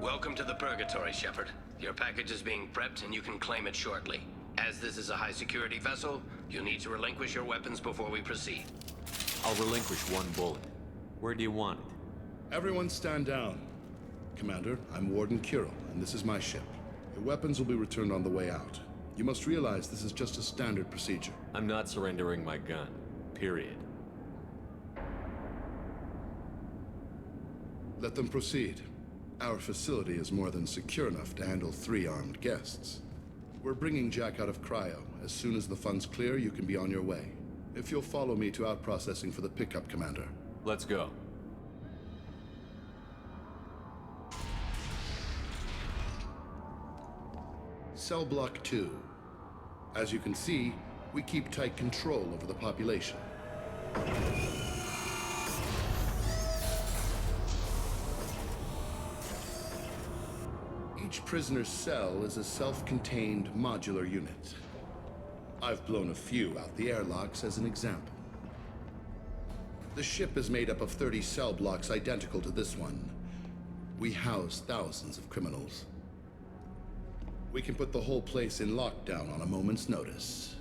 Welcome to the Purgatory, Shepard. Your package is being prepped and you can claim it shortly. As this is a high-security vessel, you'll need to relinquish your weapons before we proceed. I'll relinquish one bullet. Where do you want it? Everyone stand down. Commander, I'm Warden Kirill, and this is my ship. Your weapons will be returned on the way out. You must realize this is just a standard procedure. I'm not surrendering my gun. Period. Let them proceed. Our facility is more than secure enough to handle 3 armed guests. We're bringing Jack out of cryo. As soon as the funds clear, you can be on your way. If you'll follow me to out-processing for the pickup, Commander. Let's go. Cell Block 2. As you can see, we keep tight control over the population. Each prisoner's cell is a self-contained modular unit. I've blown a few out the airlocks as an example. The ship is made up of 30 cell blocks identical to this one. We house thousands of criminals. We can put the whole place in lockdown on a moment's notice.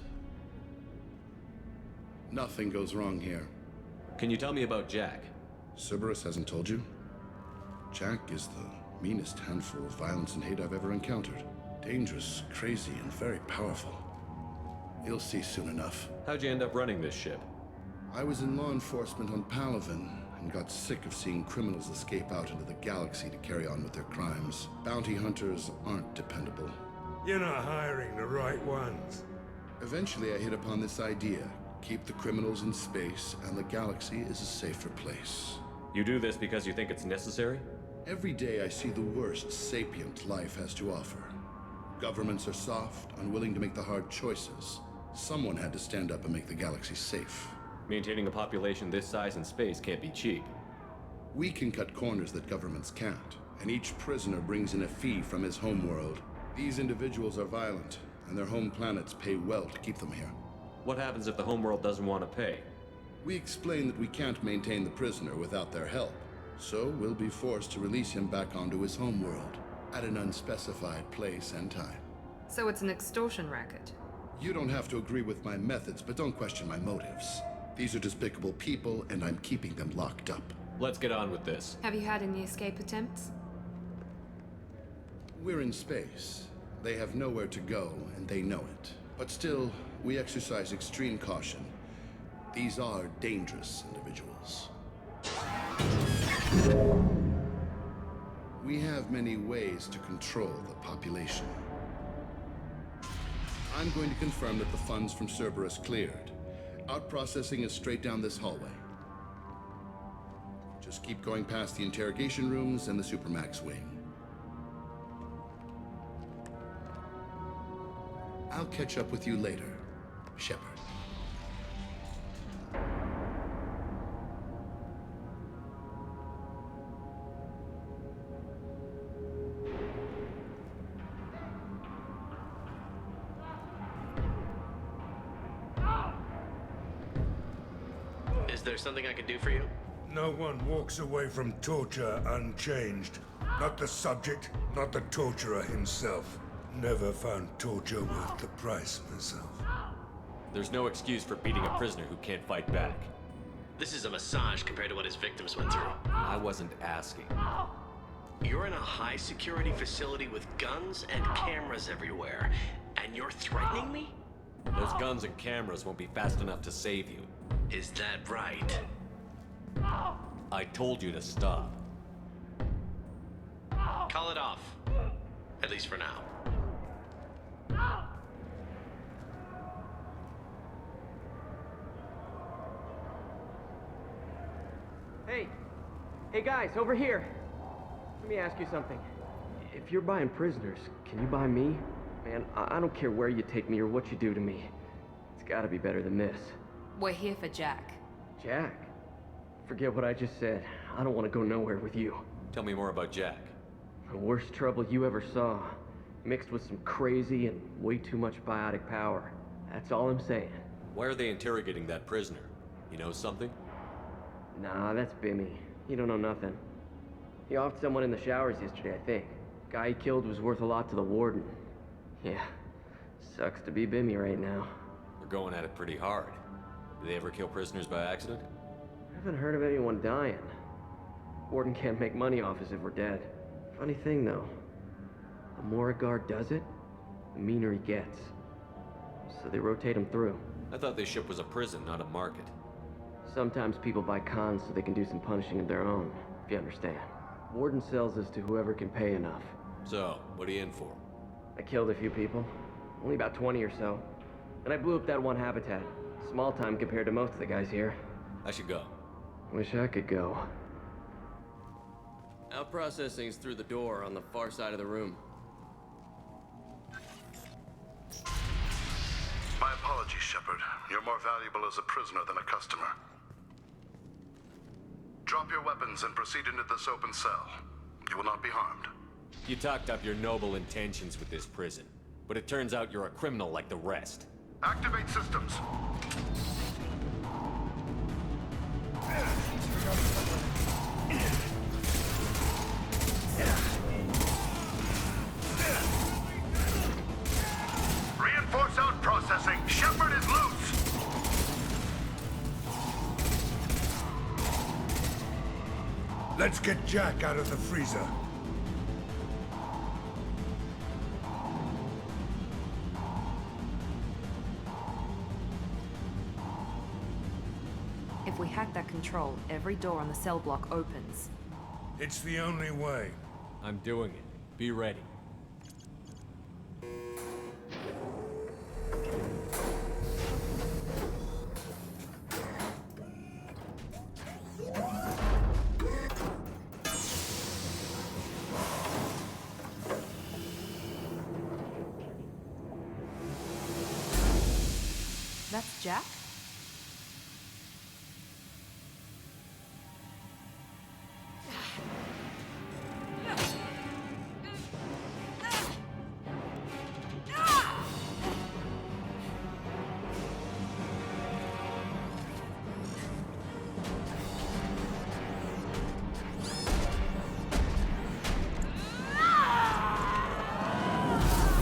Nothing goes wrong here. Can you tell me about Jack? Cerberus hasn't told you? Jack is the meanest handful of violence and hate I've ever encountered. Dangerous, crazy, and very powerful. You'll see soon enough. How'd you end up running this ship? I was in law enforcement on Palaven and got sick of seeing criminals escape out into the galaxy to carry on with their crimes. Bounty hunters aren't dependable. You're not hiring the right ones. Eventually I hit upon this idea. Keep the criminals in space and the galaxy is a safer place. You do this because you think it's necessary? Every day I see the worst sapient life has to offer. Governments are soft, unwilling to make the hard choices. Someone had to stand up and make the galaxy safe. Maintaining a population this size in space can't be cheap. We can cut corners that governments can't, and each prisoner brings in a fee from his homeworld. These individuals are violent, and their home planets pay well to keep them here. What happens if the homeworld doesn't want to pay? We explain that we can't maintain the prisoner without their help, so we'll be forced to release him back onto his homeworld at an unspecified place and time. So it's an extortion racket. You don't have to agree with my methods, but don't question my motives. These are despicable people, and I'm keeping them locked up. Let's get on with this. Have you had any escape attempts? We're in space. They have nowhere to go, and they know it. But still, we exercise extreme caution. These are dangerous individuals. We have many ways to control the population. I'm going to confirm that the funds from Cerberus cleared. Out-processing is straight down this hallway. Just keep going past the interrogation rooms and the Supermax wing. I'll catch up with you later, Shepard. Is there something I can do for you? No one walks away from torture unchanged. Not the subject, not the torturer himself. Never found torture worth the price myself. There's no excuse for beating a prisoner who can't fight back. This is a massage compared to what his victims went through. I wasn't asking. You're in a high-security facility with guns and cameras everywhere, and you're threatening me? Those guns and cameras won't be fast enough to save you. Is that right? I told you to stop. Call it off. At least for now. Hey guys, over here. Let me ask you something. If you're buying prisoners, can you buy me? Man, I don't care where you take me or what you do to me. It's gotta be better than this. We're here for Jack. Jack? Forget what I just said. I don't want to go nowhere with you. Tell me more about Jack. The worst trouble you ever saw. Mixed with some crazy and way too much biotic power. That's all I'm saying. Why are they interrogating that prisoner? You know something? Nah, that's Bimmy. You don't know nothing. He offed someone in the showers yesterday, I think. Guy he killed was worth a lot to the warden. Yeah, sucks to be Bimmy right now. They're going at it pretty hard. Do they ever kill prisoners by accident? I haven't heard of anyone dying. Warden can't make money off us if we're dead. Funny thing, though. The more a guard does it, the meaner he gets. So they rotate him through. I thought this ship was a prison, not a market. Sometimes people buy cons so they can do some punishing of their own, if you understand. Warden sells us to whoever can pay enough. So, what are you in for? I killed a few people. Only about 20 or so. And I blew up that one habitat. Small time compared to most of the guys here. I should go. Wish I could go. Out processing's through the door on the far side of the room. My apologies, Shepard. You're more valuable as a prisoner than a customer. Drop your weapons and proceed into this open cell. You will not be harmed. You talked up your noble intentions with this prison, but it turns out you're a criminal like the rest. Activate systems. Reinforce out processing. Shepard is loose. Let's get Jack out of the freezer. If we hack that control, every door on the cell block opens. It's the only way. I'm doing it. Be ready. That's Jack?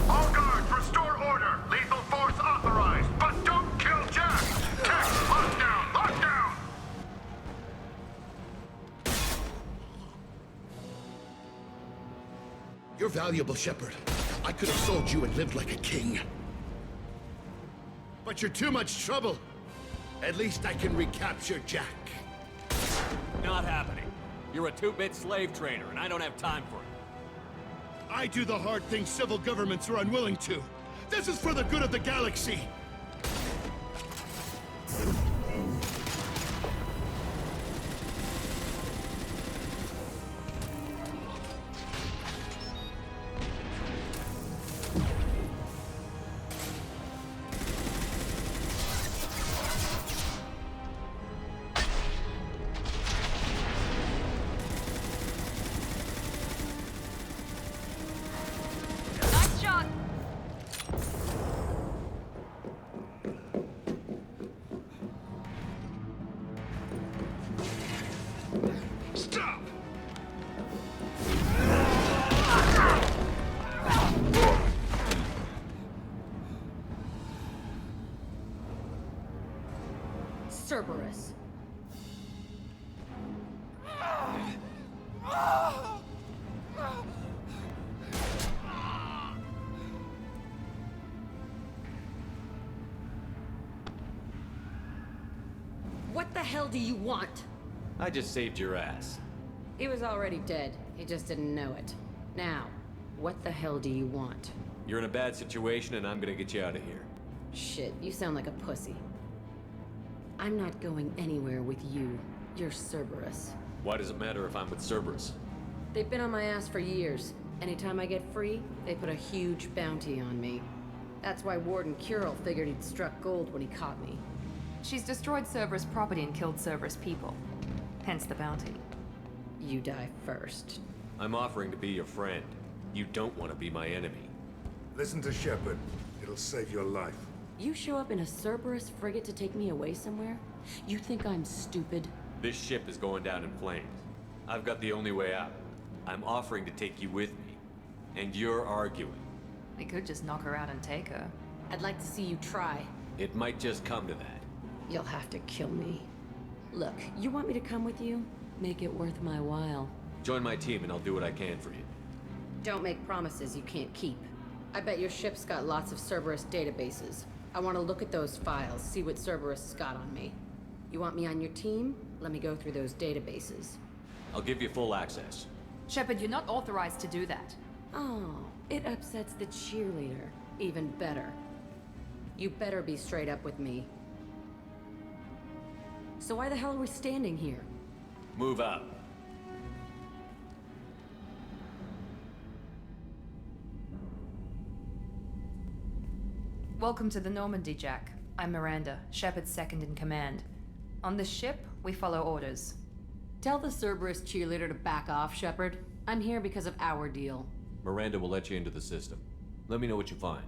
All guards, restore order. Lethal force authorized, but don't kill Jack. Tech, lockdown, lockdown. You're valuable, Shepard. I could have sold you and lived like a king. But you're too much trouble. At least I can recapture Jack. Not happening. You're a two-bit slave trader, and I don't have time for it. I do the hard things civil governments are unwilling to. This is for the good of the galaxy. Nice shot! Stop! Cerberus. What the hell do you want? I just saved your ass. He was already dead. He just didn't know it. Now, what the hell do you want? You're in a bad situation, and I'm gonna get you out of here. Shit, you sound like a pussy. I'm not going anywhere with you. You're Cerberus. Why does it matter if I'm with Cerberus? They've been on my ass for years. Anytime I get free, they put a huge bounty on me. That's why Warden Curel figured he'd struck gold when he caught me. She's destroyed Cerberus property and killed Cerberus people. Hence the bounty. You die first. I'm offering to be your friend. You don't want to be my enemy. Listen to Shepard. It'll save your life. You show up in a Cerberus frigate to take me away somewhere? You think I'm stupid? This ship is going down in flames. I've got the only way out. I'm offering to take you with me. And you're arguing. We could just knock her out and take her. I'd like to see you try. It might just come to that. You'll have to kill me. Look, you want me to come with you? Make it worth my while. Join my team and I'll do what I can for you. Don't make promises you can't keep. I bet your ship's got lots of Cerberus databases. I want to look at those files, see what Cerberus got on me. You want me on your team? Let me go through those databases. I'll give you full access. Shepard, you're not authorized to do that. Oh, it upsets the cheerleader. Even better. You better be straight up with me. So why the hell are we standing here? Move out. Welcome to the Normandy, Jack. I'm Miranda, Shepard's second in command. On this ship, we follow orders. Tell the Cerberus cheerleader to back off, Shepard. I'm here because of our deal. Miranda will let you into the system. Let me know what you find.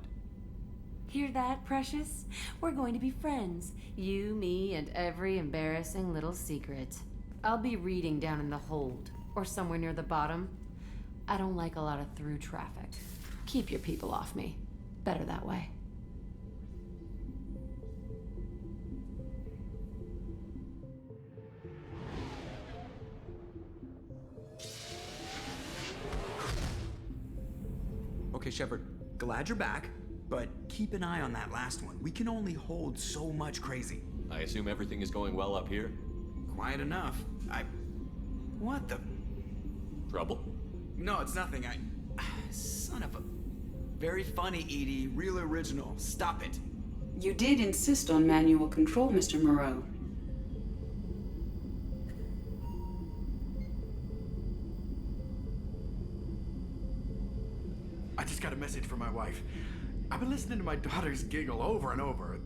Hear that, Precious? We're going to be friends. You, me, and every embarrassing little secret. I'll be reading down in the hold, or somewhere near the bottom. I don't like a lot of through traffic. Keep your people off me. Better that way. Okay, Shepard, glad you're back, but keep an eye on that last one. We can only hold so much crazy. I assume everything is going well up here? Quiet enough. What the? Trouble? No, it's nothing. Son of a... Very funny, Edie. Real original. Stop it. You did insist on manual control, Mr. Moreau. I just got a message from my wife. I've been listening to my daughters giggle over and over.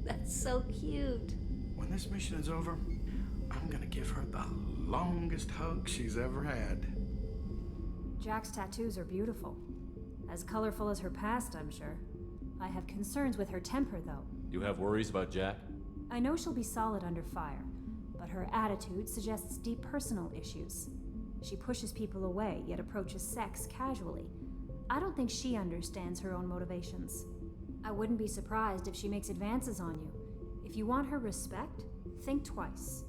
That's so cute. When this mission is over, I'm gonna give her the longest hug she's ever had. Jack's tattoos are beautiful. As colorful as her past, I'm sure. I have concerns with her temper, though. You have worries about Jack? I know she'll be solid under fire, but her attitude suggests deep personal issues. She pushes people away, yet approaches sex casually. I don't think she understands her own motivations. I wouldn't be surprised if she makes advances on you. If you want her respect, think twice.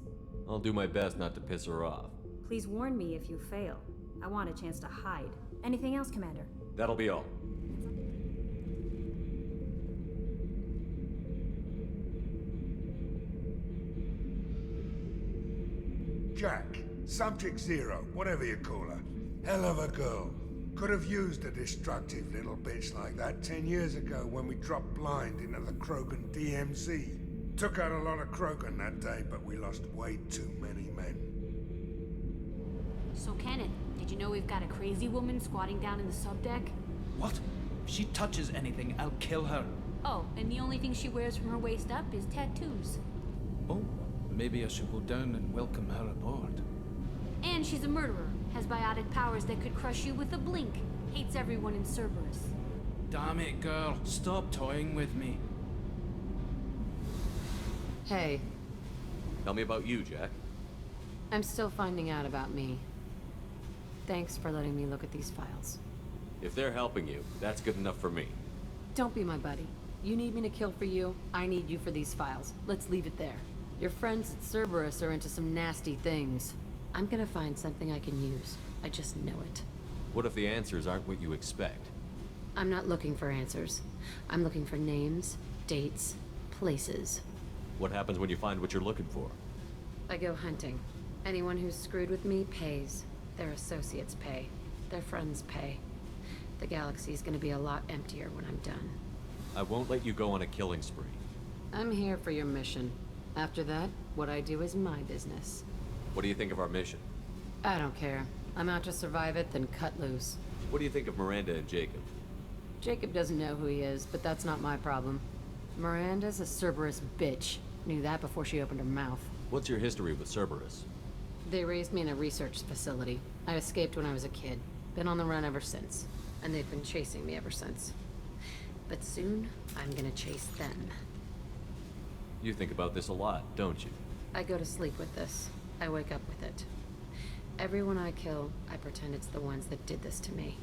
I'll do my best not to piss her off. Please warn me if you fail. I want a chance to hide. Anything else, Commander? That'll be all. Jack, Subject Zero, whatever you call her. Hell of a girl. Could have used a destructive little bitch like that 10 years ago when we dropped blind into the Krogan DMZ. Took out a lot of Krogan that day, but we lost way too many men. So, Kenneth, did you know we've got a crazy woman squatting down in the subdeck? What? If she touches anything, I'll kill her. Oh, and the only thing she wears from her waist up is tattoos. Oh, maybe I should go down and welcome her aboard. And she's a murderer, has biotic powers that could crush you with a blink, hates everyone in Cerberus. Damn it, girl. Stop toying with me. Hey, Tell me about you, Jack. I'm still finding out about me. Thanks for letting me look at these files. If they're helping you, that's good enough for me. Don't be my buddy. You need me to kill for you, I need you for these files. Let's leave it there. Your friends at Cerberus are into some nasty things. I'm gonna find something I can use. I just know it. What if the answers aren't what you expect? I'm not looking for answers. I'm looking for names, dates, places. What happens when you find what you're looking for? I go hunting. Anyone who's screwed with me pays. Their associates pay. Their friends pay. The galaxy's gonna be a lot emptier when I'm done. I won't let you go on a killing spree. I'm here for your mission. After that, what I do is my business. What do you think of our mission? I don't care. I'm out to survive it, then cut loose. What do you think of Miranda and Jacob? Jacob doesn't know who he is, but that's not my problem. Miranda's a Cerberus bitch. Knew that before she opened her mouth. What's your history with Cerberus? They raised me in a research facility. I escaped when I was a kid. Been on the run ever since. And they've been chasing me ever since. But soon, I'm gonna chase them. You think about this a lot, don't you? I go to sleep with this. I wake up with it. Everyone I kill, I pretend it's the ones that did this to me.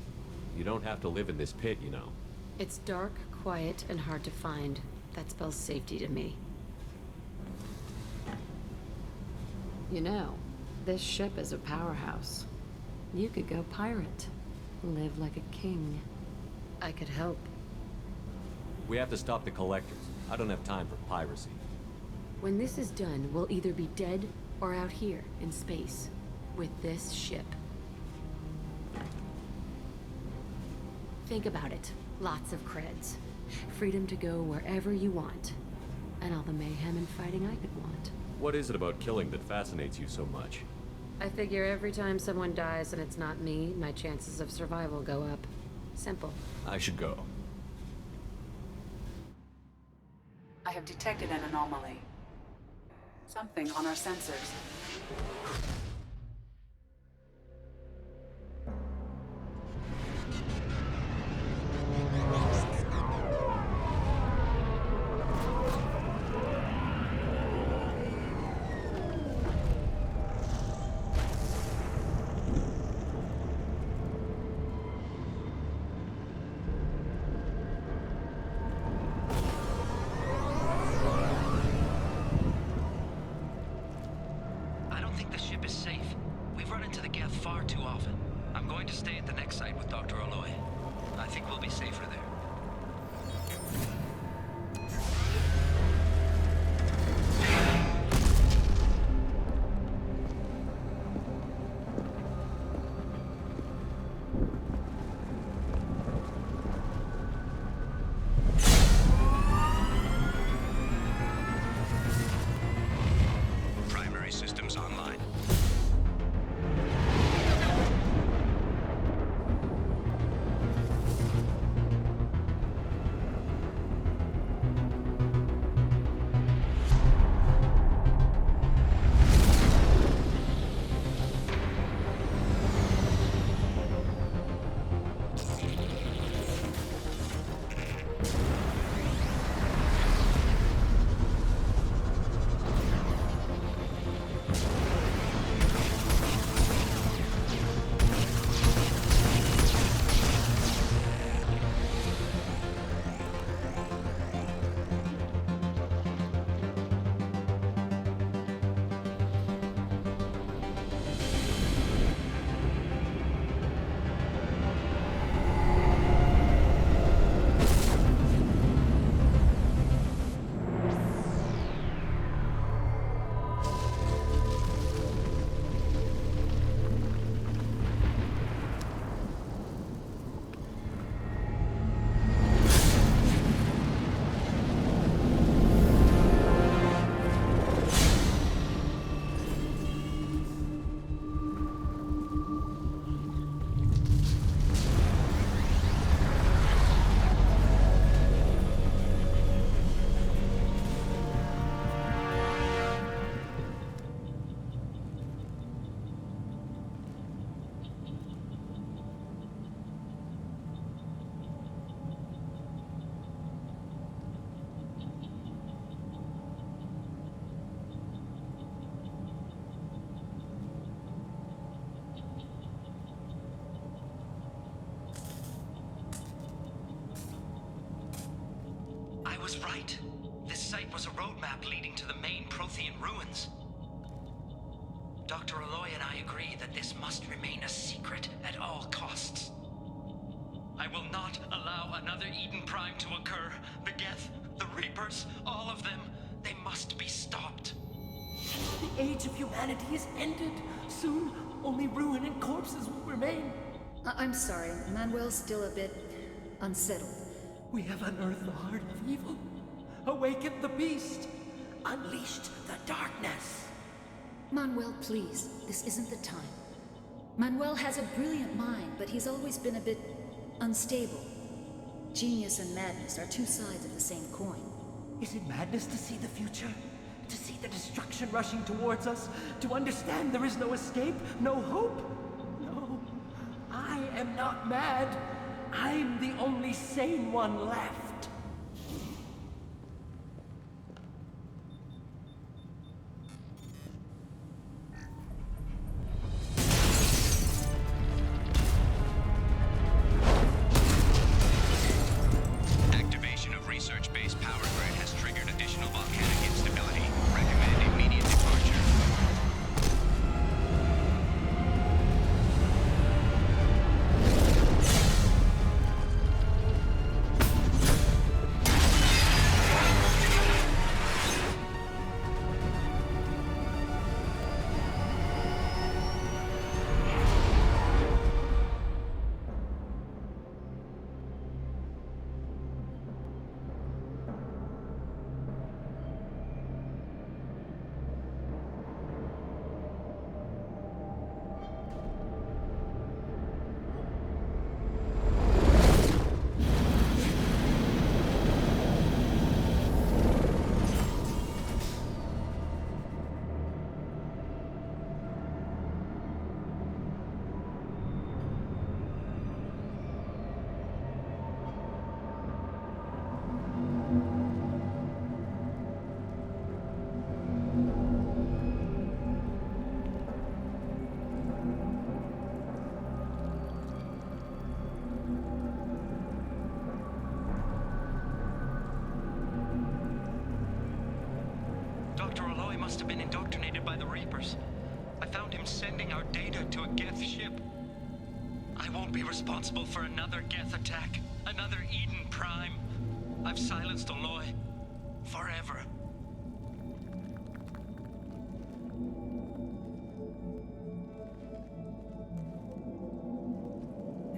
You don't have to live in this pit, you know. It's dark, quiet, and hard to find. That spells safety to me. You know, this ship is a powerhouse. You could go pirate. Live like a king. I could help. We have to stop the collectors. I don't have time for piracy. When this is done, we'll either be dead or out here in space with this ship. Think about it. Lots of creds. Freedom to go wherever you want. And all the mayhem and fighting I could want. What is it about killing that fascinates you so much? I figure every time someone dies and it's not me, my chances of survival go up. Simple. I should go. I have detected an anomaly. Something on our sensors. was right. This site was a roadmap leading to the main Prothean ruins. Dr. Aloy and I agree that this must remain a secret at all costs. I will not allow another Eden Prime to occur. The Geth, the Reapers, all of them, they must be stopped. The age of humanity is ended. Soon, only ruin and corpses will remain. I'm sorry, Manuel's still a bit unsettled. We have unearthed the heart of evil, awakened the beast, unleashed the darkness. Manuel, please, this isn't the time. Manuel has a brilliant mind, but he's always been a bit unstable. Genius and madness are two sides of the same coin. Is it madness to see the future? To see the destruction rushing towards us? To understand there is no escape, no hope? No, I am not mad. I'm the only sane one left. must have been indoctrinated by the Reapers. I found him sending our data to a Geth ship. I won't be responsible for another Geth attack, another Eden Prime. I've silenced Aloy. Forever.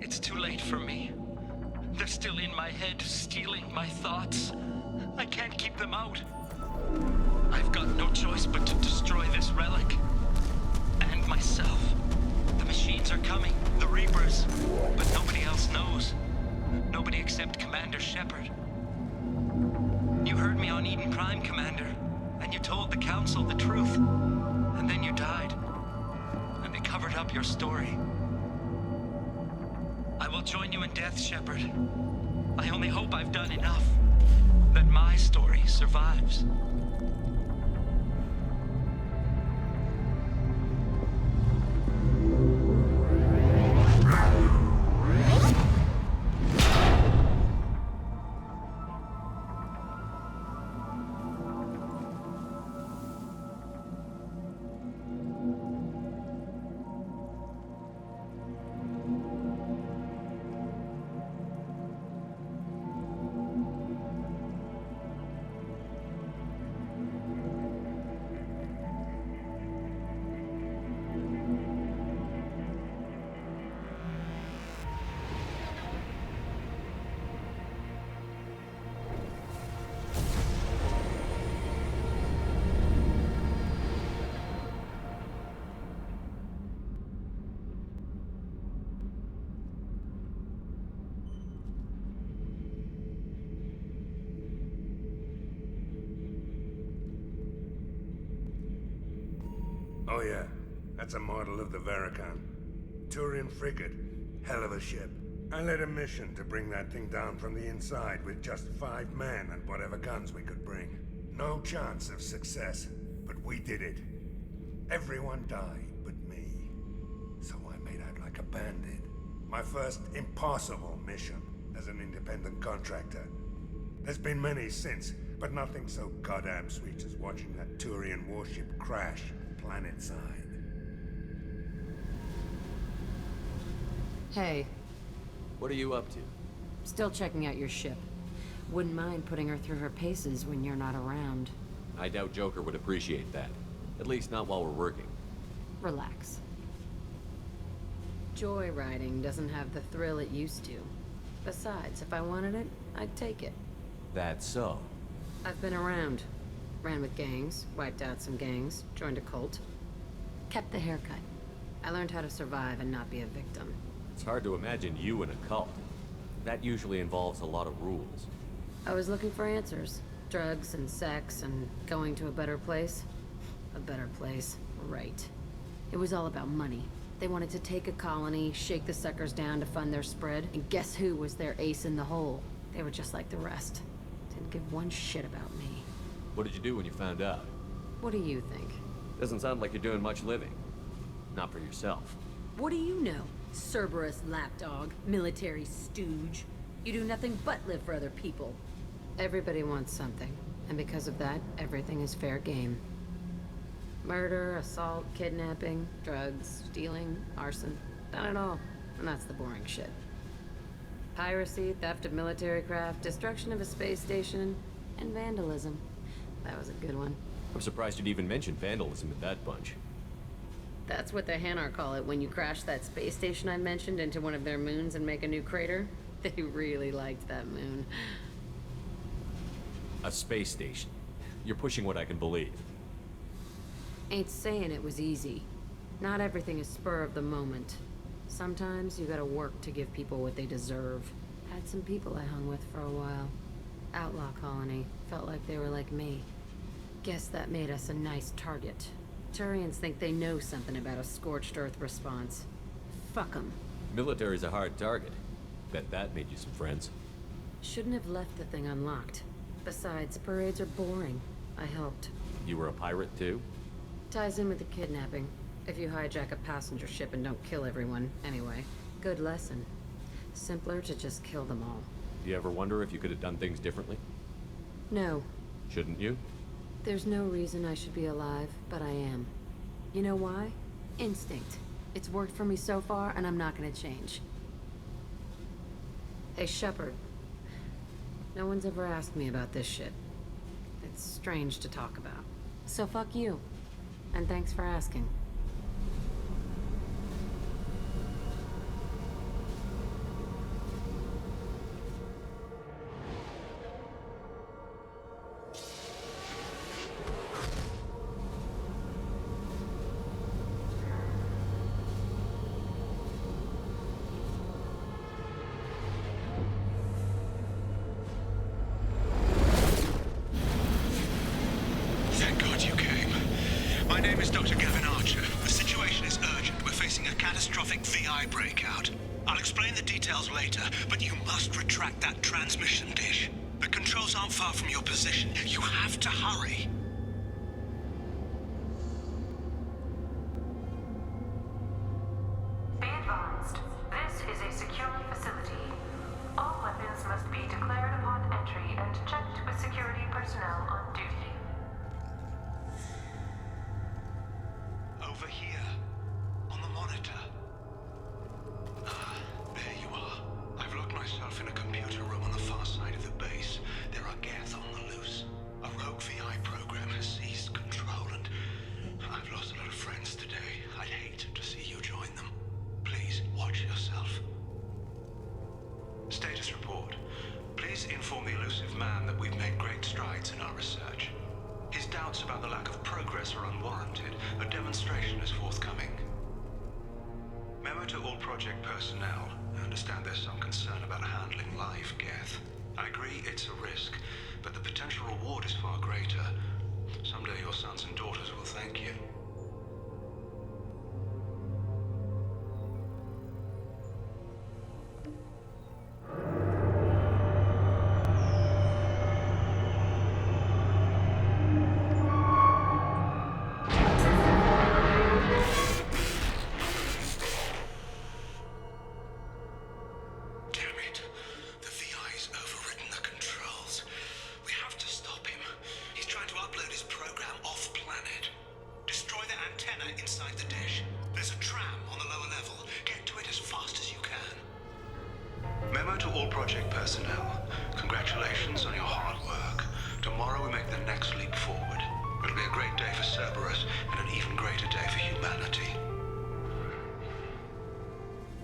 It's too late for me. They're still in my head, stealing my thoughts. I can't keep them out. I've got no choice but to destroy this relic. And myself. The machines are coming, the Reapers. But nobody else knows. Nobody except Commander Shepard. You heard me on Eden Prime, Commander. And you told the Council the truth. And then you died. And they covered up your story. I will join you in death, Shepard. I only hope I've done enough. That my story survives. Oh yeah, that's a model of the Veracon. Turian frigate. Hell of a ship. I led a mission to bring that thing down from the inside with just 5 men and whatever guns we could bring. No chance of success, but we did it. Everyone died but me. So I made out like a bandit. My first impossible mission as an independent contractor. There's been many since, but nothing so goddamn sweet as watching that Turian warship crash planet side. Hey. What are you up to? Still checking out your ship. Wouldn't mind putting her through her paces when you're not around. I doubt Joker would appreciate that. At least not while we're working. Relax. Joyriding doesn't have the thrill it used to. Besides, if I wanted it, I'd take it. That's so. I've been around. Ran with gangs, wiped out some gangs, joined a cult. Kept the haircut. I learned how to survive and not be a victim. It's hard to imagine you in a cult. That usually involves a lot of rules. I was looking for answers. Drugs and sex and going to a better place. A better place, right. It was all about money. They wanted to take a colony, shake the suckers down to fund their spread, and guess who was their ace in the hole? They were just like the rest. Didn't give one shit about me. What did you do when you found out? What do you think? Doesn't sound like you're doing much living. Not for yourself. What do you know? Cerberus lapdog, military stooge. You do nothing but live for other people. Everybody wants something, and because of that, everything is fair game. Murder, assault, kidnapping, drugs, stealing, arson. Done it all. And that's the boring shit. Piracy, theft of military craft, destruction of a space station, and vandalism. That was a good one. I'm surprised you'd even mention vandalism in that bunch. That's what the Hanar call it when you crash that space station I mentioned into one of their moons and make a new crater. They really liked that moon. A space station. You're pushing what I can believe. Ain't saying it was easy. Not everything is spur of the moment. Sometimes you gotta work to give people what they deserve. Had some people I hung with for a while. Outlaw colony. Felt like they were like me. Guess that made us a nice target. Turians think they know something about a scorched earth response. Fuck 'em. Military's a hard target. Bet that made you some friends. Shouldn't have left the thing unlocked. Besides, parades are boring. I helped. You were a pirate too? Ties in with the kidnapping. If you hijack a passenger ship and don't kill everyone, anyway. Good lesson. Simpler to just kill them all. Do you ever wonder if you could have done things differently? No. Shouldn't you? There's no reason I should be alive, but I am. You know why? Instinct. It's worked for me so far, and I'm not gonna change. Hey, Shepard. No one's ever asked me about this shit. It's strange to talk about. So fuck you. And thanks for asking.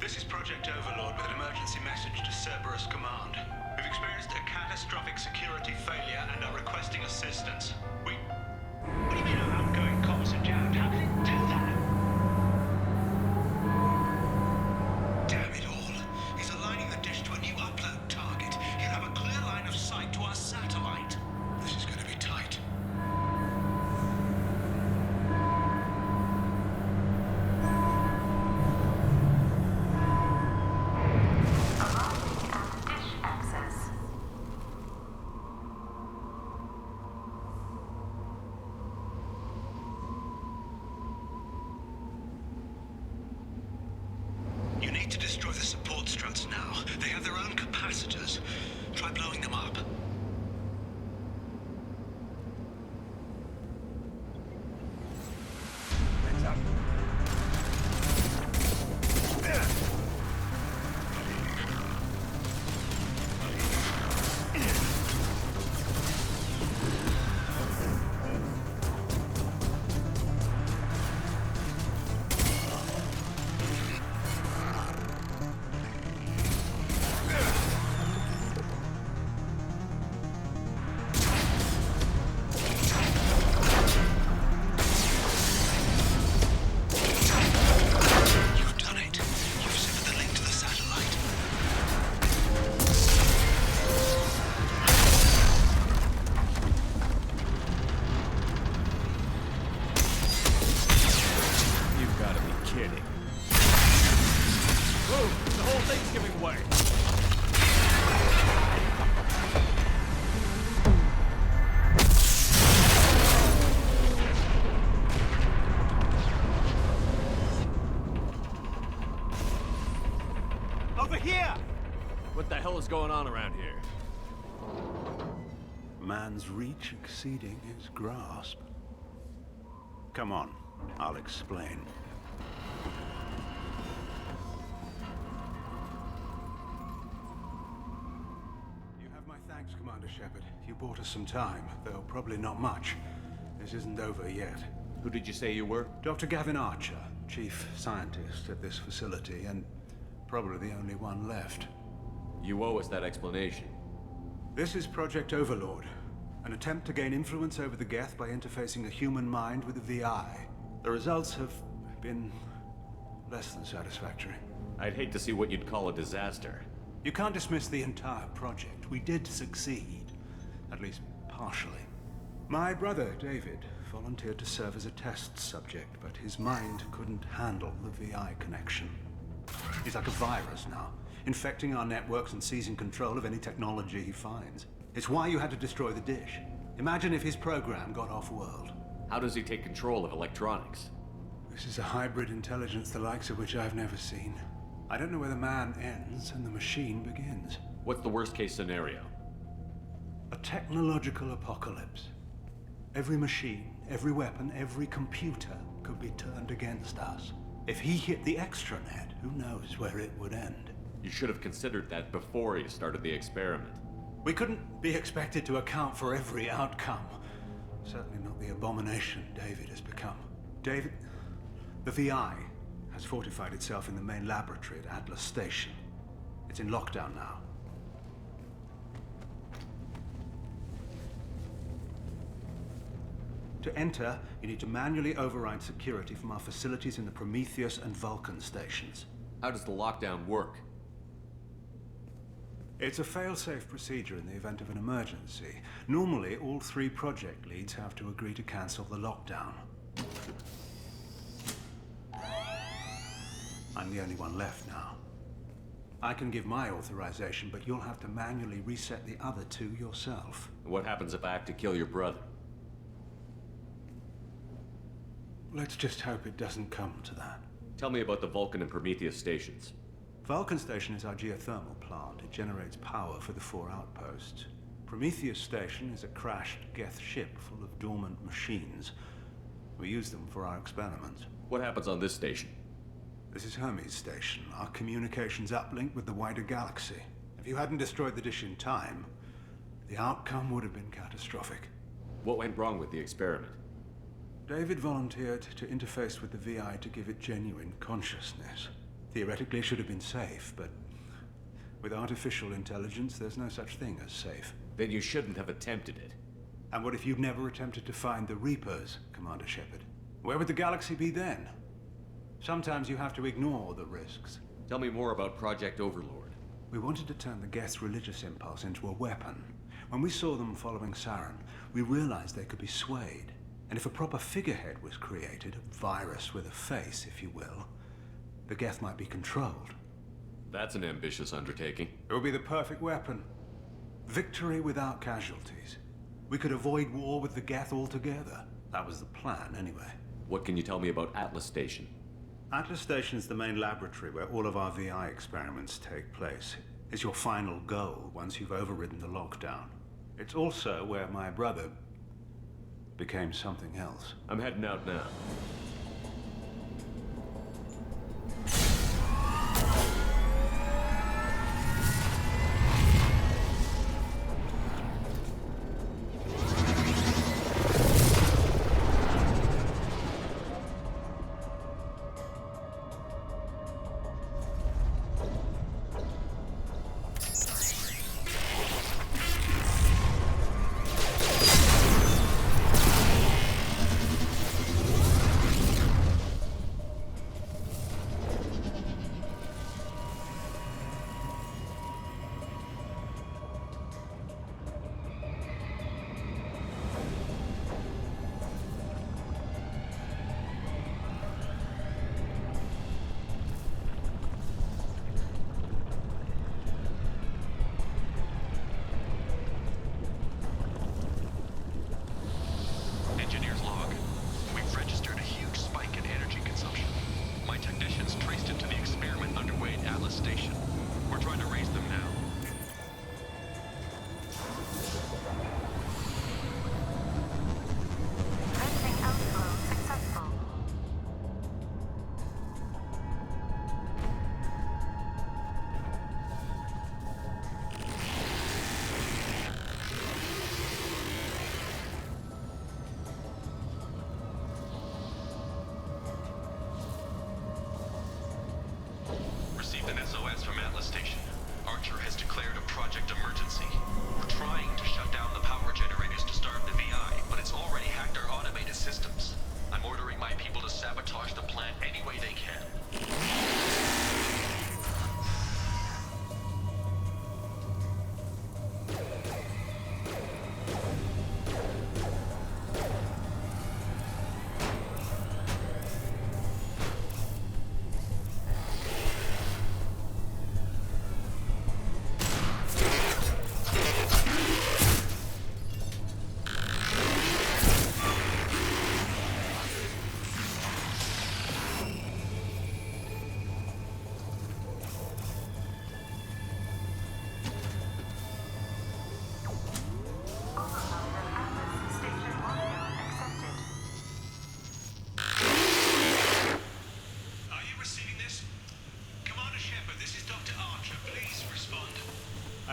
This is Project Overlord with an emergency message to Cerberus Command. We've experienced a catastrophic security failure and are requesting assistance. What do you mean our outgoing comms are jammed? How can it do that? Damn it all. He's aligning the dish to a new upload target. He'll have a clear line of sight to our satellite. This is going to be tight. You need to destroy the support struts now. They have their own capacitors. Try blowing them up. Heads up. Over here! What the hell is going on around here? man's reach exceeding his grasp. Come on, I'll explain. You have my thanks, Commander Shepard. You bought us some time, though probably not much. This isn't over yet. Who did you say you were? Dr. Gavin Archer, chief scientist at this facility, and probably the only one left. You owe us that explanation. This is Project Overlord, an attempt to gain influence over the Geth by interfacing a human mind with a VI. The results have been less than satisfactory. I'd hate to see what you'd call a disaster. You can't dismiss the entire project. We did succeed, at least partially. My brother, David, volunteered to serve as a test subject, but his mind couldn't handle the VI connection. He's like a virus now, infecting our networks and seizing control of any technology he finds. It's why you had to destroy the dish. Imagine if his program got off-world. How does he take control of electronics? This is a hybrid intelligence the likes of which I've never seen. I don't know where the man ends and the machine begins. What's the worst-case scenario? A technological apocalypse. Every machine, every weapon, every computer could be turned against us. If he hit the extranet, who knows where it would end? You should have considered that before you started the experiment. We couldn't be expected to account for every outcome. Certainly not the abomination David has become. David, the VI has fortified itself in the main laboratory at Atlas Station. It's in lockdown now. To enter, you need to manually override security from our facilities in the Prometheus and Vulcan stations. How does the lockdown work? It's a fail-safe procedure in the event of an emergency. Normally, all 3 project leads have to agree to cancel the lockdown. I'm the only one left now. I can give my authorization, but you'll have to manually reset the other 2 yourself. What happens if I have to kill your brother? Let's just hope it doesn't come to that. Tell me about the Vulcan and Prometheus stations. Vulcan Station is our geothermal plant. It generates power for the 4 outposts. Prometheus Station is a crashed Geth ship full of dormant machines. We use them for our experiments. What happens on this station? This is Hermes Station, our communications uplink with the wider galaxy. If you hadn't destroyed the dish in time, the outcome would have been catastrophic. What went wrong with the experiment? David volunteered to interface with the VI to give it genuine consciousness. Theoretically, it should have been safe, but with artificial intelligence, there's no such thing as safe. Then you shouldn't have attempted it. And what if you'd never attempted to find the Reapers, Commander Shepard? Where would the galaxy be then? Sometimes you have to ignore the risks. Tell me more about Project Overlord. We wanted to turn the Geth's religious impulse into a weapon. When we saw them following Saren, we realized they could be swayed. And if a proper figurehead was created, a virus with a face, if you will, the Geth might be controlled. That's an ambitious undertaking. It would be the perfect weapon. Victory without casualties. We could avoid war with the Geth altogether. That was the plan, anyway. What can you tell me about Atlas Station? Atlas Station is the main laboratory where all of our VI experiments take place. It's your final goal once you've overridden the lockdown. It's also where my brother became something else. I'm heading out now. sabotage the plant any way they can.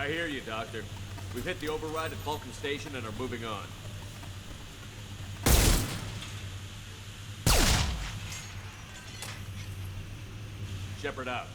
I hear you, Doctor. We've hit the override at Vulcan Station and are moving on. Shepard out.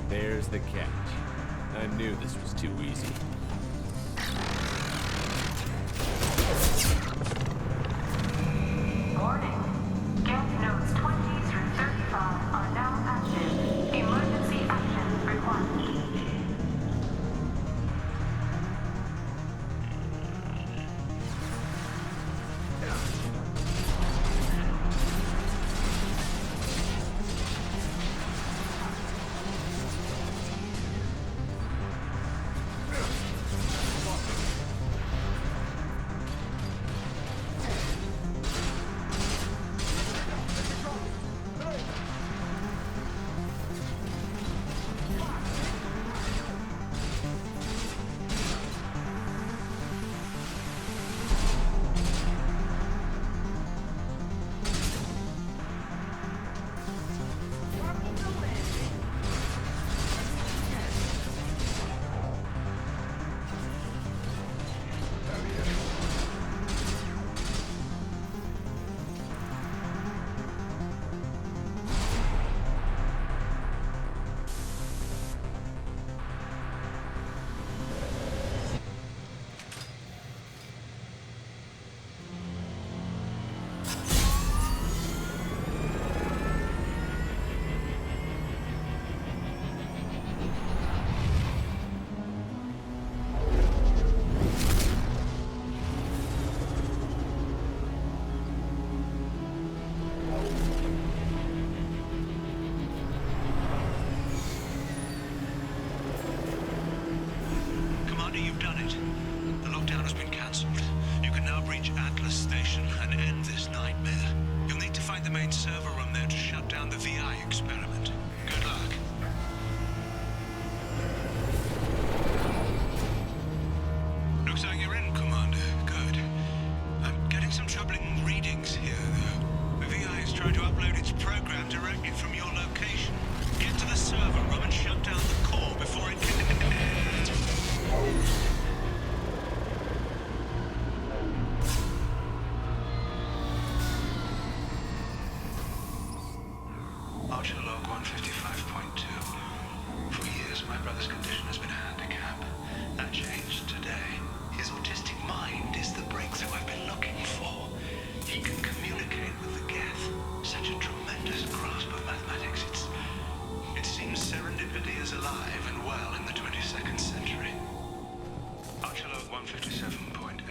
There's the catch. I knew this was too easy. Warning. Gap nodes 20 through 35 are now active. Emergency action required. 155.2. For years, my brother's condition has been a handicap. That changed today. His autistic mind is the breakthrough I've been looking for. He can communicate with the Geth. Such a tremendous grasp of mathematics. It seems serendipity is alive and well in the 22nd century. Archelog 157.8.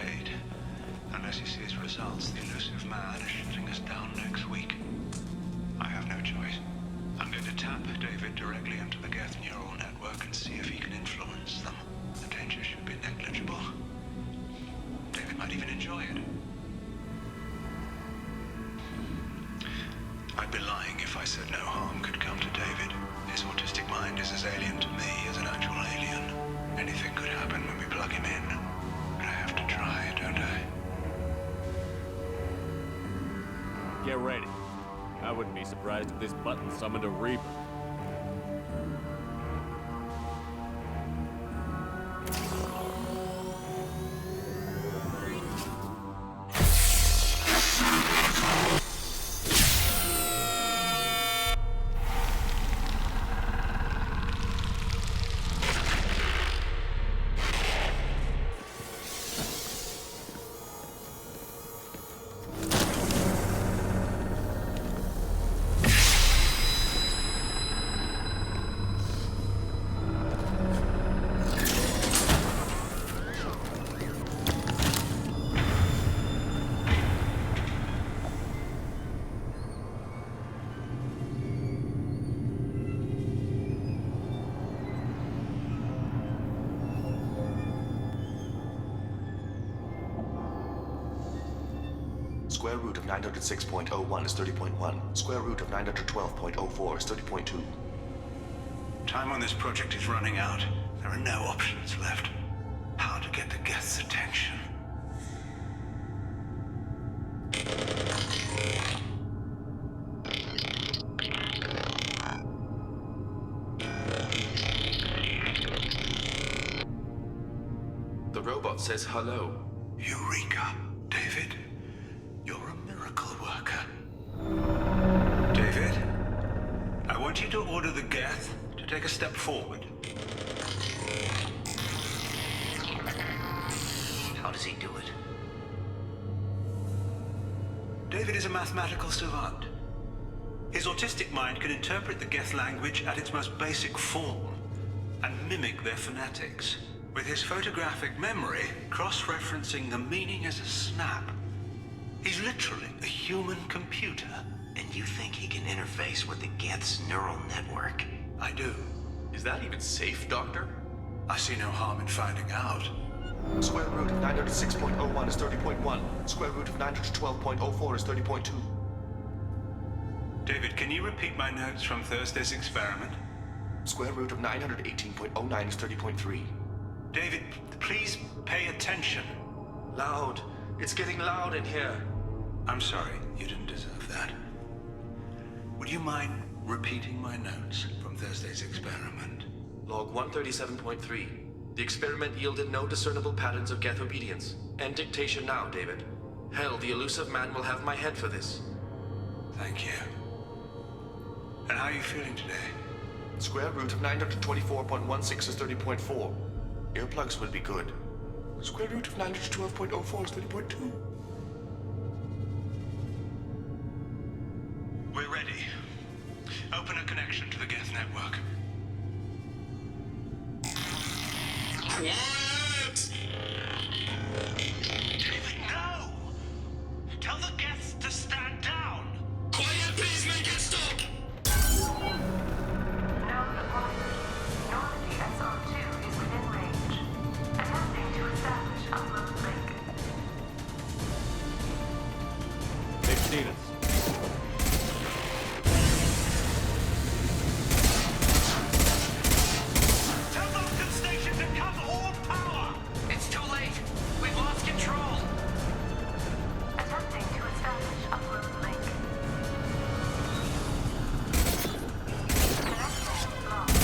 Unless he sees results, the elusive man is shutting us down next week. I have no choice. I'm going to tap David directly into the Geth neural network and see if he can influence them. The danger should be negligible. David might even enjoy it. I'd be lying if I said no harm could come to David. His autistic mind is as alien to me as an actual alien. Anything could happen when we plug him in. But I have to try, don't I? Get ready. I wouldn't be surprised if this button summoned a Reaper. Square root of 906.01 is 30.1. Square root of 912.04 is 30.2. Time on this project is running out. There are no options left. How to get the Geth's attention? The robot says hello. Eureka, David. You're a miracle worker. David, I want you to order the Geth to take a step forward. How does he do it? David is a mathematical savant. His autistic mind can interpret the Geth language at its most basic form and mimic their phonetics, with his photographic memory cross-referencing the meaning as a snap. He's literally a human computer. And you think he can interface with the Geth's neural network? I do. Is that even safe, Doctor? I see no harm in finding out. Square root of 906.01 is 30.1. Square root of 912.04 is 30.2. David, can you repeat my notes from Thursday's experiment? Square root of 918.09 is 30.3. David, please pay attention. Loud. It's getting loud in here. I'm sorry, you didn't deserve that. Would you mind repeating my notes from Thursday's experiment? Log 137.3. The experiment yielded no discernible patterns of Geth obedience. End dictation now, David. Hell, the elusive man will have my head for this. Thank you. And how are you feeling today? Square root of 924.16 is 30.4. Earplugs would be good. Square root of 912.04 is 30.2. We're ready. Open a connection to the Geth network. What? David, no! Tell the Geths to stand down! Quiet, please make it stop! Known apology. Normandy SR2 is within range. Attempting to establish upload link. They've seen us. Tell Vulcan Station to cut all power! It's too late! We've lost control! Attempting to establish upload link. Connection lost.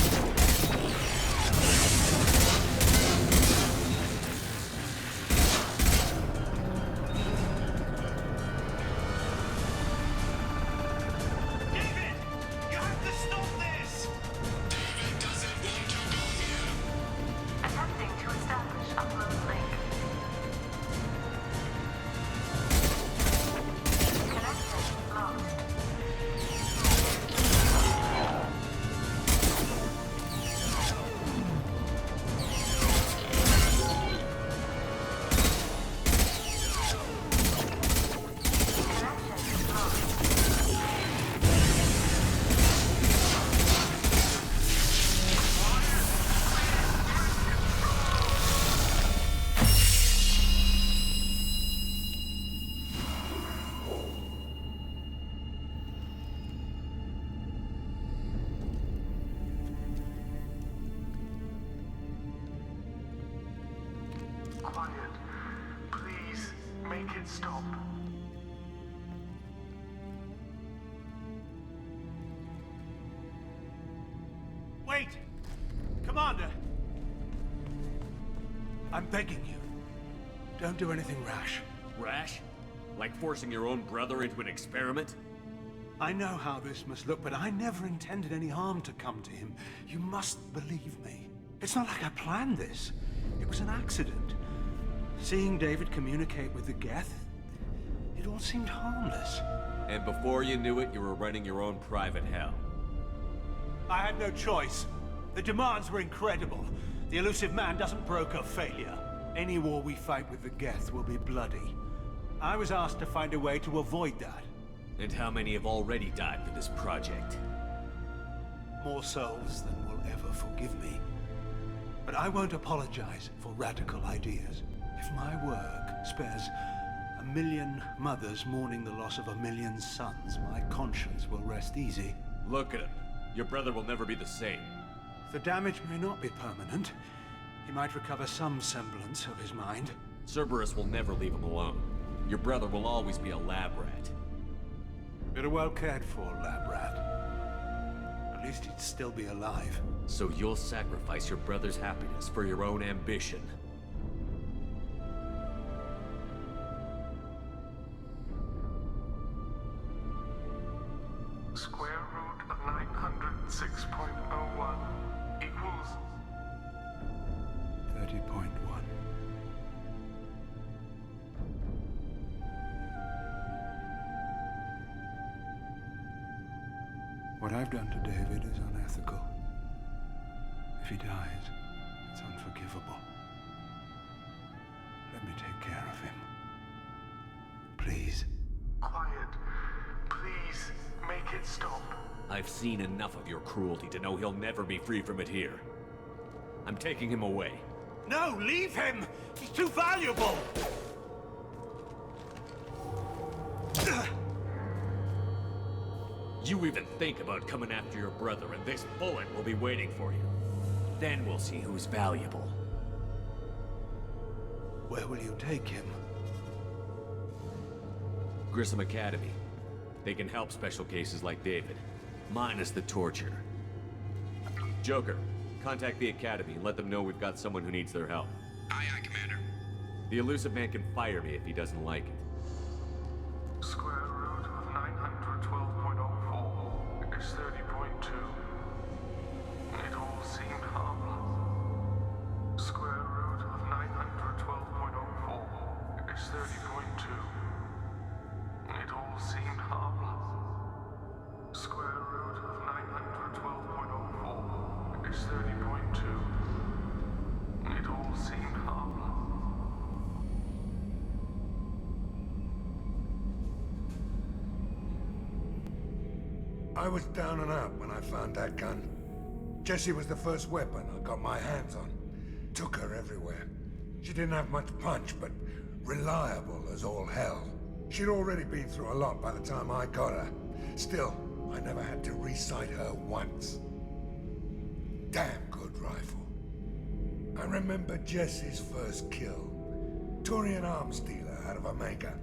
I'm begging you. Don't do anything rash. Rash? Like forcing your own brother into an experiment? I know how this must look, but I never intended any harm to come to him. You must believe me. It's not like I planned this. It was an accident. Seeing David communicate with the Geth, it all seemed harmless. And before you knew it, you were running your own private hell. I had no choice. The demands were incredible. The elusive man doesn't broker failure. Any war we fight with the Geth will be bloody. I was asked to find a way to avoid that. And how many have already died for this project? More souls than will ever forgive me. But I won't apologize for radical ideas. If my work spares 1,000,000 mothers mourning the loss of 1,000,000 sons, my conscience will rest easy. Look at him. Your brother will never be the same. The damage may not be permanent. He might recover some semblance of his mind. Cerberus will never leave him alone. Your brother will always be a lab rat. You're a well cared for lab rat. At least he'd still be alive. So you'll sacrifice your brother's happiness for your own ambition. Square root of 906.01 equals 30.1. What I've done to David is unethical. If he dies, it's unforgivable. Let me take care of him. Please. quiet. Please, make it stop. I've seen enough of your cruelty to know he'll never be free from it here. I'm taking him away. No, leave him! He's too valuable! You even think about coming after your brother, and this bullet will be waiting for you. Then we'll see who's valuable. Where will you take him? Grissom Academy. They can help special cases like David, minus the torture. Joker, contact the Academy and let them know we've got someone who needs their help. Aye, aye, Commander. The elusive man can fire me if he doesn't like it. Square root of 912.04 is 30.2. It all seemed harmless. Square root of 912.04 is 30.2. It all seemed harmless. Square root of 912.04 is 30.2. It all seemed harmless. I was down and out when I found that gun. Jessie was the first weapon I got my hands on. Took her everywhere. She didn't have much punch, but reliable as all hell. She'd already been through a lot by the time I got her. Still, I never had to re-sight her once. Damn good rifle. I remember Jessie's first kill. Turian arms dealer out of Omega.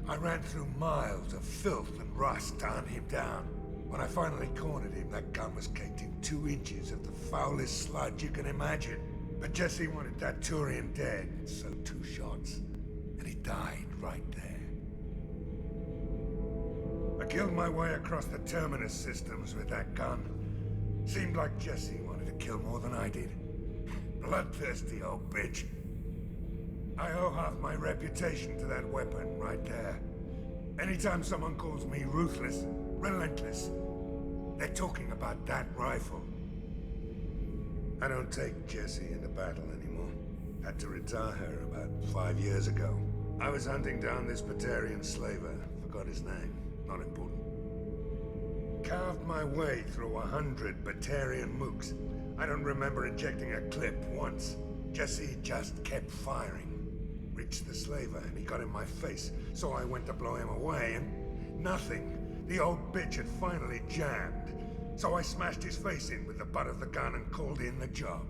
I ran through miles of filth and rust to hunt him down. When I finally cornered him, that gun was caked in 2 inches of the foulest sludge you can imagine. But Jessie wanted that Turian dead, so 2 shots. And he died right there. I killed my way across the Terminus systems with that gun. Seemed like Jessie wanted to kill more than I did. Bloodthirsty old bitch. I owe half my reputation to that weapon right there. Anytime someone calls me ruthless, relentless, they're talking about that rifle. I don't take Jessie into battle anymore. Had to retire her about 5 years ago. I was hunting down this Batarian slaver. Forgot his name. Not important. Carved my way through 100 Batarian mooks. I don't remember injecting a clip once. Jessie just kept firing. Reached the slaver and he got in my face, so I went to blow him away and nothing. The old bitch had finally jammed. So I smashed his face in with the butt of the gun and called in the job.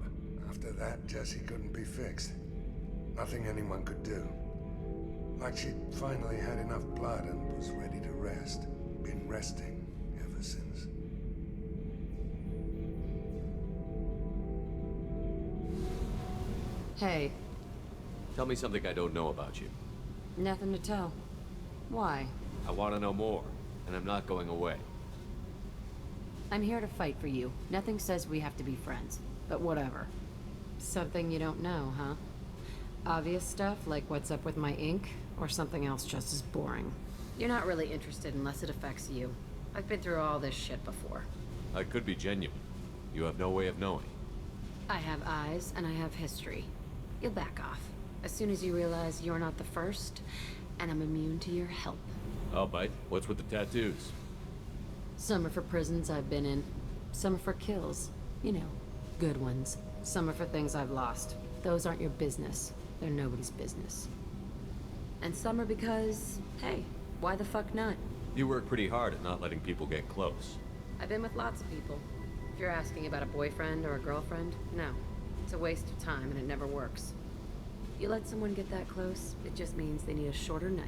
After that, Jessie couldn't be fixed. Nothing anyone could do. Like she'd finally had enough blood and was ready to rest. Been resting ever since. Hey, Tell me something I don't know about you. Nothing to tell. Why? I want to know more, and I'm not going away. I'm here to fight for you. Nothing says we have to be friends, but whatever. Something you don't know, huh? Obvious stuff, like what's up with my ink, or something else just as boring. You're not really interested unless it affects you. I've been through all this shit before. I could be genuine. You have no way of knowing. I have eyes, and I have history. You'll back off. As soon as you realize you're not the first, and I'm immune to your help. I'll bite. What's with the tattoos? Some are for prisons I've been in. Some are for kills. You know, good ones. Some are for things I've lost. Those aren't your business. They're nobody's business. And some are because, hey, why the fuck not? You work pretty hard at not letting people get close. I've been with lots of people. If you're asking about a boyfriend or a girlfriend, no. It's a waste of time and it never works. You let someone get that close, it just means they need a shorter knife.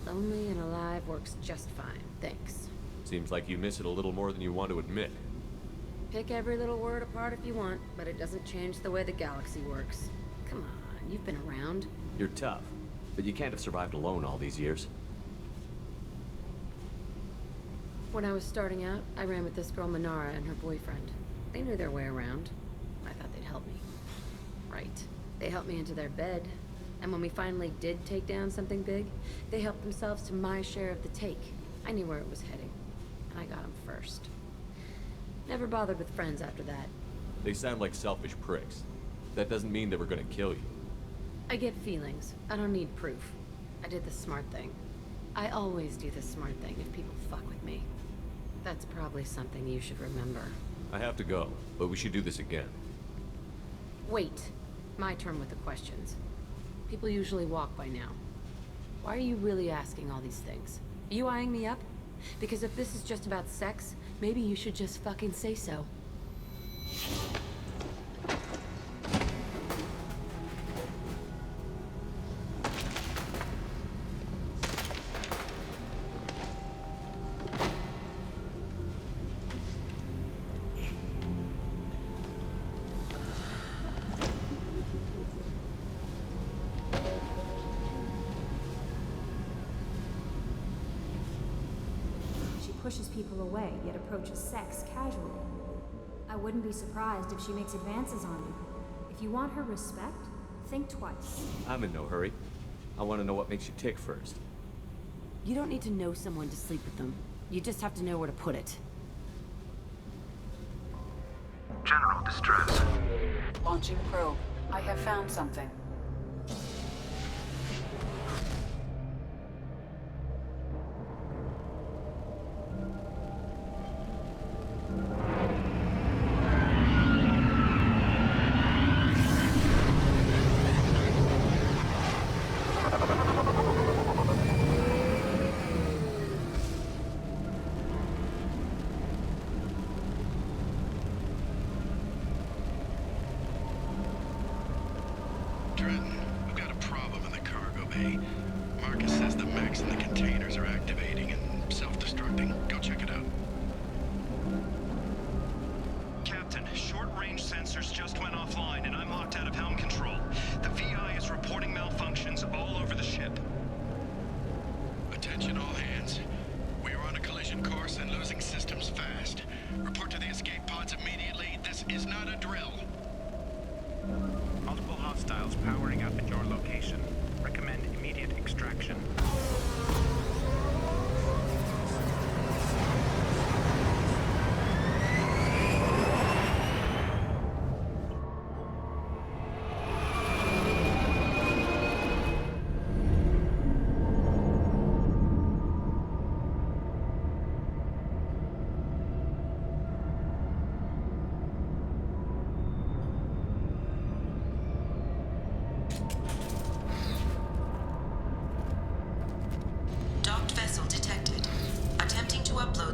Lonely and alive works just fine, thanks. Seems like you miss it a little more than you want to admit. Pick every little word apart if you want, but it doesn't change the way the galaxy works. Come on, you've been around. You're tough, but you can't have survived alone all these years. When I was starting out, I ran with this girl Minara and her boyfriend. They knew their way around. I thought they'd help me. Right. They helped me into their bed. And when we finally did take down something big, they helped themselves to my share of the take. I knew where it was heading. And I got them first. Never bothered with friends after that. They sound like selfish pricks. That doesn't mean they were gonna kill you. I get feelings. I don't need proof. I did the smart thing. I always do the smart thing if people fuck with me. That's probably something you should remember. I have to go, but we should do this again. Wait. My turn with the questions. People usually walk by now. Why are you really asking all these things? Are you eyeing me up? Because if this is just about sex, maybe you should just fucking say so. Pushes people away, yet approaches sex casually. I wouldn't be surprised if she makes advances on you. If you want her respect, think twice. I'm in no hurry. I want to know what makes you tick first. You don't need to know someone to sleep with them. You just have to know where to put it. General distress. Launching probe. I have found something.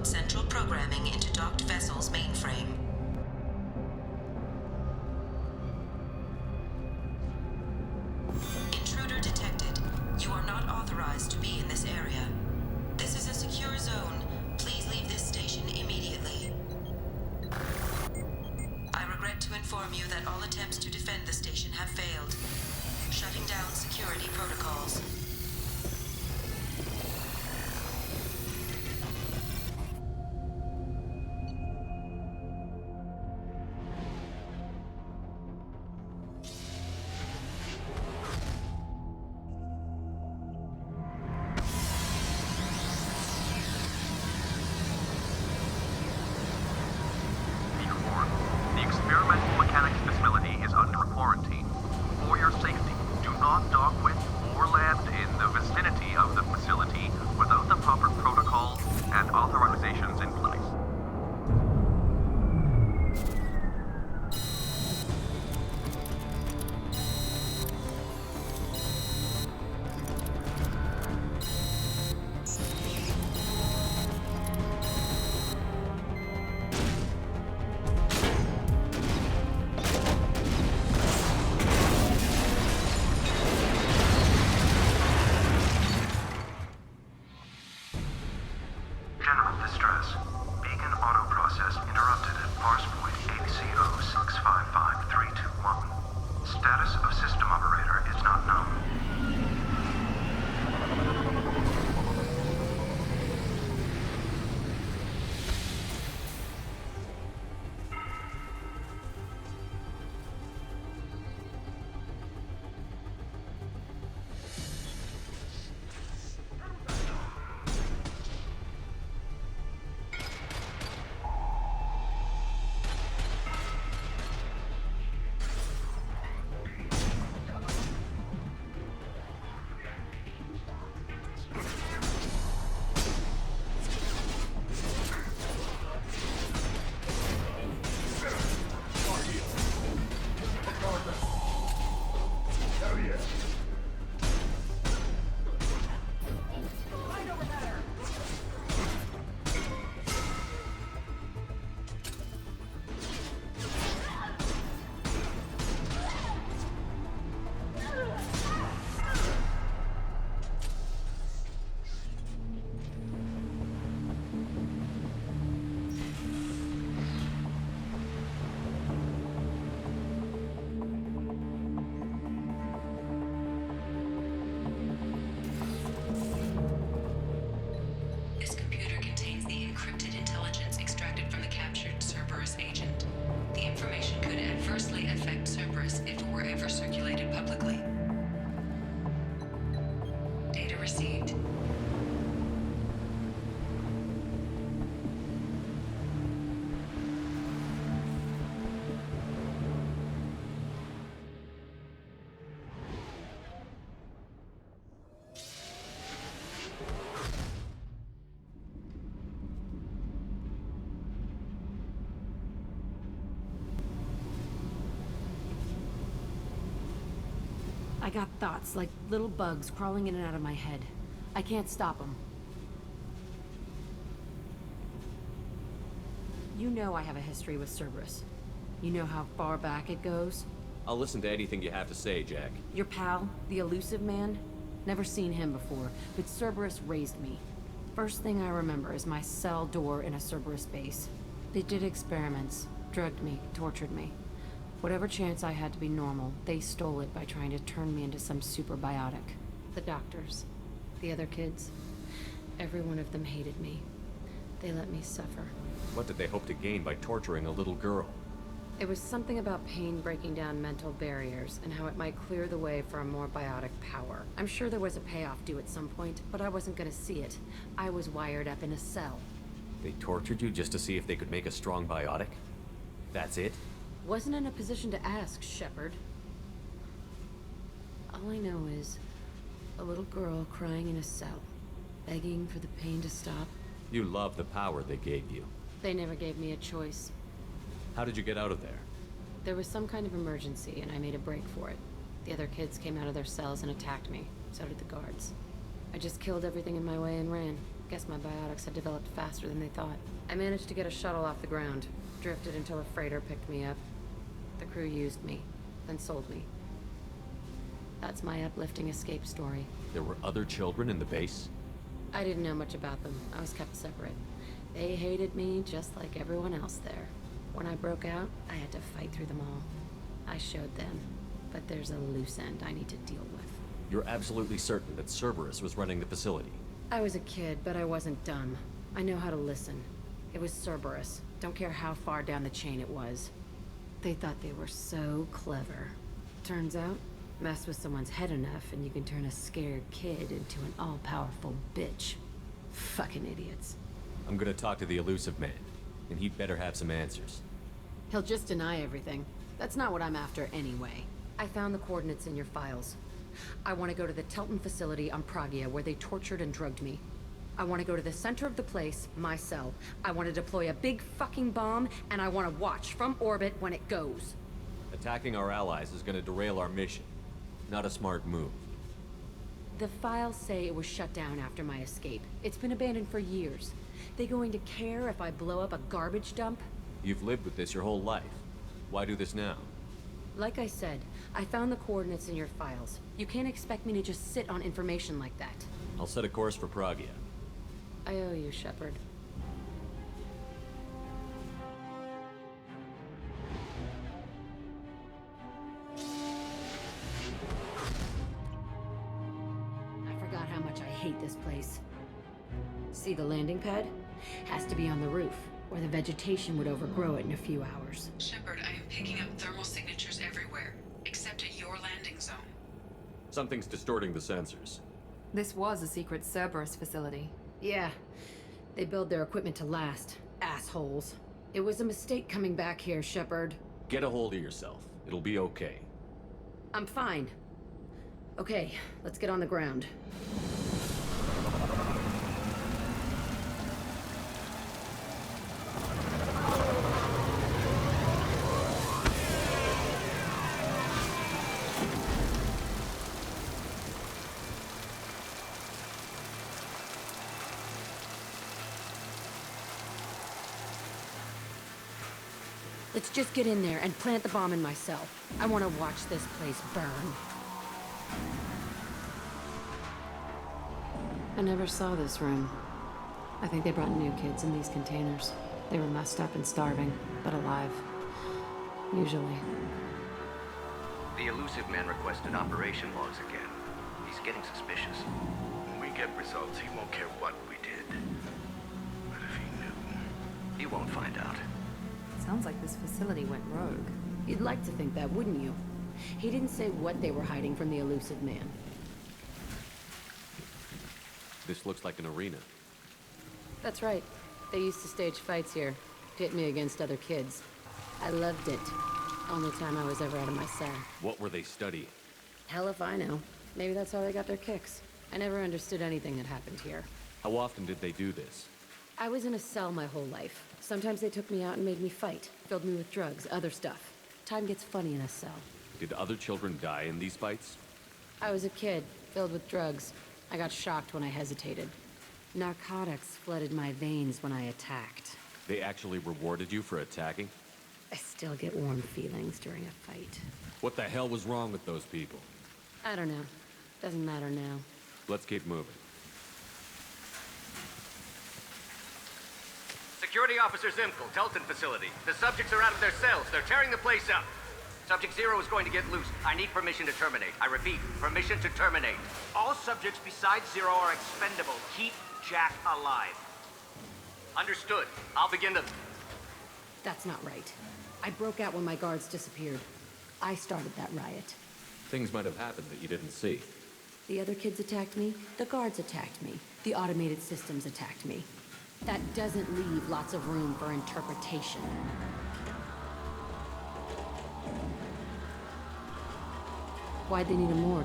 Central programming into docked vessel's mainframe. Intruder detected. You are not authorized to be in this area. This is a secure zone. Please leave this station immediately. I regret to inform you that all attempts to defend the station have failed. interrupt distress. Beacon auto process interrupted at parse point HCO655321. Status of system operator is not known. This computer contains the encrypted intelligence extracted from the captured Cerberus agent. The information could adversely affect Cerberus if it were ever circulated publicly. Data received. I got thoughts like little bugs crawling in and out of my head. I can't stop them. You know I have a history with Cerberus. You know how far back it goes? I'll listen to anything you have to say, Jack. Your pal, the elusive man? Never seen him before, but Cerberus raised me. First thing I remember is my cell door in a Cerberus base. They did experiments, drugged me, tortured me. Whatever chance I had to be normal, they stole it by trying to turn me into some super biotic. The doctors, the other kids, every one of them hated me. They let me suffer. What did they hope to gain by torturing a little girl? It was something about pain breaking down mental barriers and how it might clear the way for a more biotic power. I'm sure there was a payoff due at some point, but I wasn't gonna see it. I was wired up in a cell. They tortured you just to see if they could make a strong biotic? That's it? Wasn't in a position to ask, Shepard. All I know is a little girl crying in a cell, begging for the pain to stop. You love the power they gave you. They never gave me a choice. How did you get out of there? There was some kind of emergency, and I made a break for it. The other kids came out of their cells and attacked me. So did the guards. I just killed everything in my way and ran. Guess my biotics had developed faster than they thought. I managed to get a shuttle off the ground. Drifted until a freighter picked me up. The crew used me, then sold me. That's my uplifting escape story. There were other children in the base? I didn't know much about them. I was kept separate. They hated me just like everyone else there. When I broke out, I had to fight through them all. I showed them, but there's a loose end I need to deal with. You're absolutely certain that Cerberus was running the facility? I was a kid, but I wasn't dumb. I know how to listen. It was Cerberus. Don't care how far down the chain it was. They thought they were so clever. Turns out, mess with someone's head enough and you can turn a scared kid into an all-powerful bitch. Fucking idiots. I'm gonna talk to the elusive man, and he'd better have some answers. He'll just deny everything. That's not what I'm after anyway. I found the coordinates in your files. I want to go to the Telton facility on Pragia where they tortured and drugged me. I want to go to the center of the place, my cell. I want to deploy a big fucking bomb, and I want to watch from orbit when it goes. Attacking our allies is gonna derail our mission. Not a smart move. The files say it was shut down after my escape. It's been abandoned for years. They going to care if I blow up a garbage dump? You've lived with this your whole life. Why do this now? Like I said, I found the coordinates in your files. You can't expect me to just sit on information like that. I'll set a course for Pragia. I owe you, Shepard. See the landing pad? Has to be on the roof, or the vegetation would overgrow it in a few hours. Shepard, I am picking up thermal signatures everywhere, except at your landing zone. Something's distorting the sensors. This was a secret Cerberus facility. Yeah. They build their equipment to last. Assholes. It was a mistake coming back here, Shepard. Get a hold of yourself. It'll be okay. I'm fine. Okay, let's get on the ground. Let's just get in there and plant the bomb in myself. I want to watch this place burn. I never saw this room. I think they brought new kids in these containers. They were messed up and starving, but alive. Usually. The elusive man requested operation logs again. He's getting suspicious. When we get results, he won't care what we did. But if he knew... He won't find out. Sounds like this facility went rogue. You'd like to think that, wouldn't you? He didn't say what they were hiding from the elusive man. This looks like an arena. That's right. They used to stage fights here. Pit me against other kids. I loved it. Only time I was ever out of my cell. What were they studying? Hell if I know. Maybe that's how they got their kicks. I never understood anything that happened here. How often did they do this? I was in a cell my whole life. Sometimes they took me out and made me fight. Filled me with drugs, other stuff. Time gets funny in a cell. Did other children die in these fights? I was a kid, filled with drugs. I got shocked when I hesitated. Narcotics flooded my veins when I attacked. They actually rewarded you for attacking? I still get warm feelings during a fight. What the hell was wrong with those people? I don't know. Doesn't matter now. Let's keep moving. Security Officer Zimkel, Telton facility. The subjects are out of their cells. They're tearing the place up. Subject Zero is going to get loose. I need permission to terminate. I repeat, permission to terminate. All subjects besides Zero are expendable. Keep Jack alive. Understood. I'll begin the... That's not right. I broke out when my guards disappeared. I started that riot. Things might have happened that you didn't see. The other kids attacked me. The guards attacked me. The automated systems attacked me. That doesn't leave lots of room for interpretation. Why'd they need a morgue?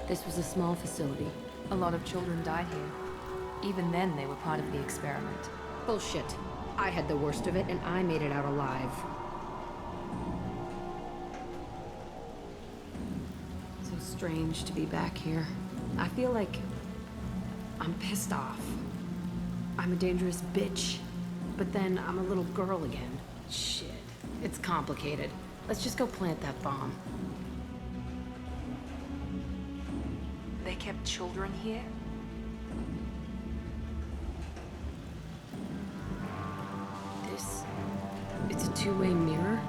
This was a small facility. A lot of children died here. Even then, they were part of the experiment. Bullshit. I had the worst of it, and I made it out alive. So strange to be back here. I feel like I'm pissed off. I'm a dangerous bitch, but then I'm a little girl again. Shit. It's complicated. Let's just go plant that bomb. They kept children here? It's a two-way mirror.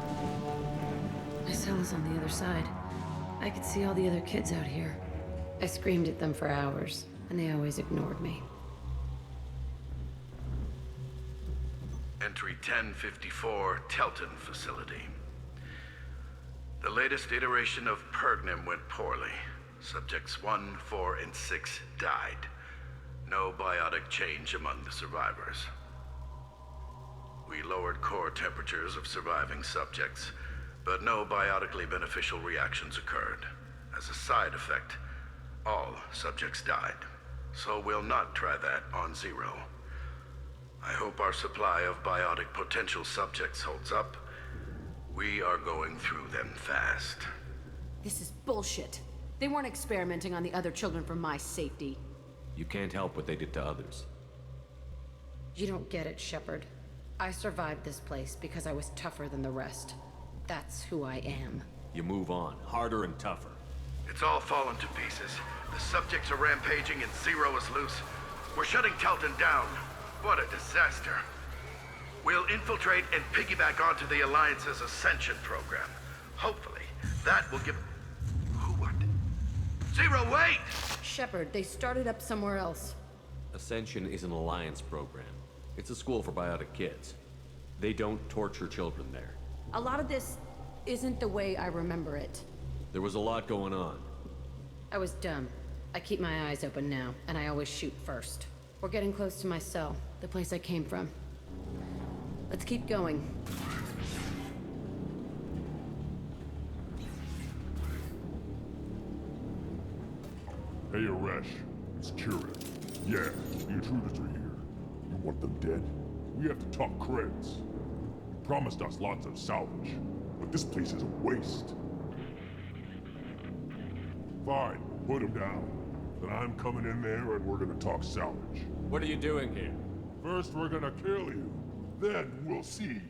My cell is on the other side. I could see all the other kids out here. I screamed at them for hours, and they always ignored me. Entry 1054, Telton facility. The latest iteration of Pergnum went poorly. Subjects 1, 4, and 6 died. No biotic change among the survivors. We lowered core temperatures of surviving subjects, but no biotically beneficial reactions occurred. As a side effect, all subjects died. So we'll not try that on Zero. I hope our supply of biotic potential subjects holds up. We are going through them fast. This is bullshit. They weren't experimenting on the other children for my safety. You can't help what they did to others. You don't get it, Shepard. I survived this place because I was tougher than the rest. That's who I am. You move on, harder and tougher. It's all fallen to pieces. The subjects are rampaging and Zero is loose. We're shutting Telton down. What a disaster. We'll infiltrate and piggyback onto the Alliance's Ascension program. Hopefully, that will give... Who, what? Zero, wait! Shepard, they started up somewhere else. Ascension is an alliance program. It's a school for biotic kids. They don't torture children there. A lot of this isn't the way I remember it. There was a lot going on. I was dumb. I keep my eyes open now, and I always shoot first. We're getting close to my cell, the place I came from. Let's keep going. Hey, Aresh. It's Kieran. Yeah, the intruders are here. You want them dead? We have to talk creds. You promised us lots of salvage, but this place is a waste. Fine, put him down. Then I'm coming in there and we're gonna talk salvage. What are you doing here? First we're gonna kill you. Then we'll see.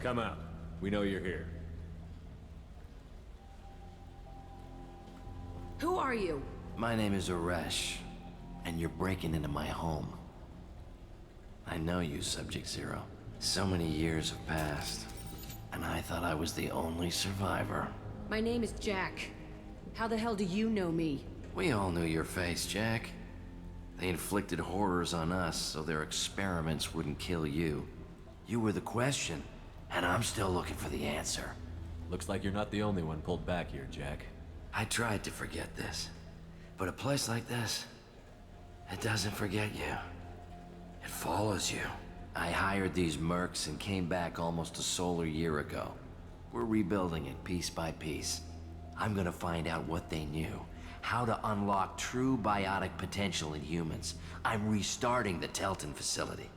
Come out. We know you're here. Who are you? My name is Aresh, and you're breaking into my home. I know you, Subject Zero. So many years have passed, and I thought I was the only survivor. My name is Jack. How the hell do you know me? We all knew your face, Jack. They inflicted horrors on us so their experiments wouldn't kill you. You were the question, and I'm still looking for the answer. Looks like you're not the only one pulled back here, Jack. I tried to forget this, but a place like this, it doesn't forget you. It follows you. I hired these mercs and came back almost a solar year ago. We're rebuilding it piece by piece. I'm gonna find out what they knew, how to unlock true biotic potential in humans. I'm restarting the Telton facility.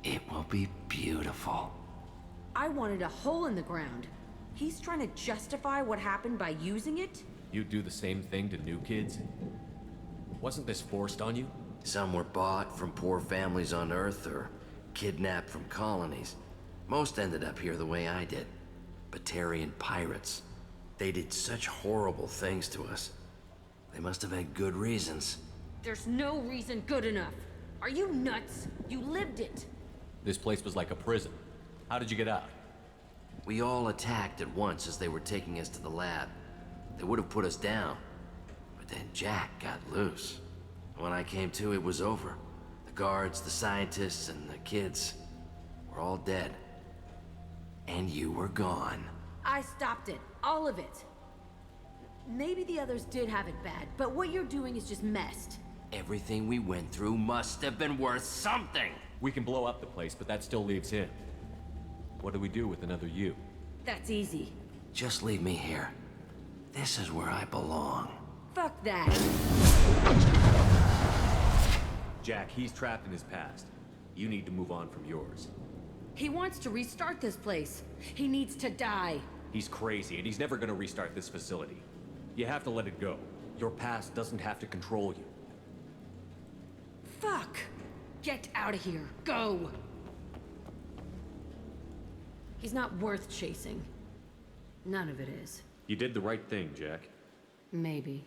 It will be beautiful. I wanted a hole in the ground. He's trying to justify what happened by using it? You do the same thing to new kids? Wasn't this forced on you? Some were bought from poor families on Earth or kidnapped from colonies. Most ended up here the way I did. Batarian pirates. They did such horrible things to us. They must have had good reasons. There's no reason good enough. Are you nuts? You lived it. This place was like a prison. How did you get out? We all attacked at once as they were taking us to the lab. They would have put us down. But then Jack got loose. When I came to, it was over. The guards, the scientists, and the kids were all dead. And you were gone. I stopped it. All of it. Maybe the others did have it bad, but what you're doing is just messed. Everything we went through must have been worth something. We can blow up the place, but that still leaves him. What do we do with another you? That's easy. Just leave me here. This is where I belong. Fuck that. Jack, he's trapped in his past. You need to move on from yours. He wants to restart this place. He needs to die. He's crazy, and he's never gonna restart this facility. You have to let it go. Your past doesn't have to control you. Fuck! Get out of here. Go! He's not worth chasing. None of it is. You did the right thing, Jack. Maybe.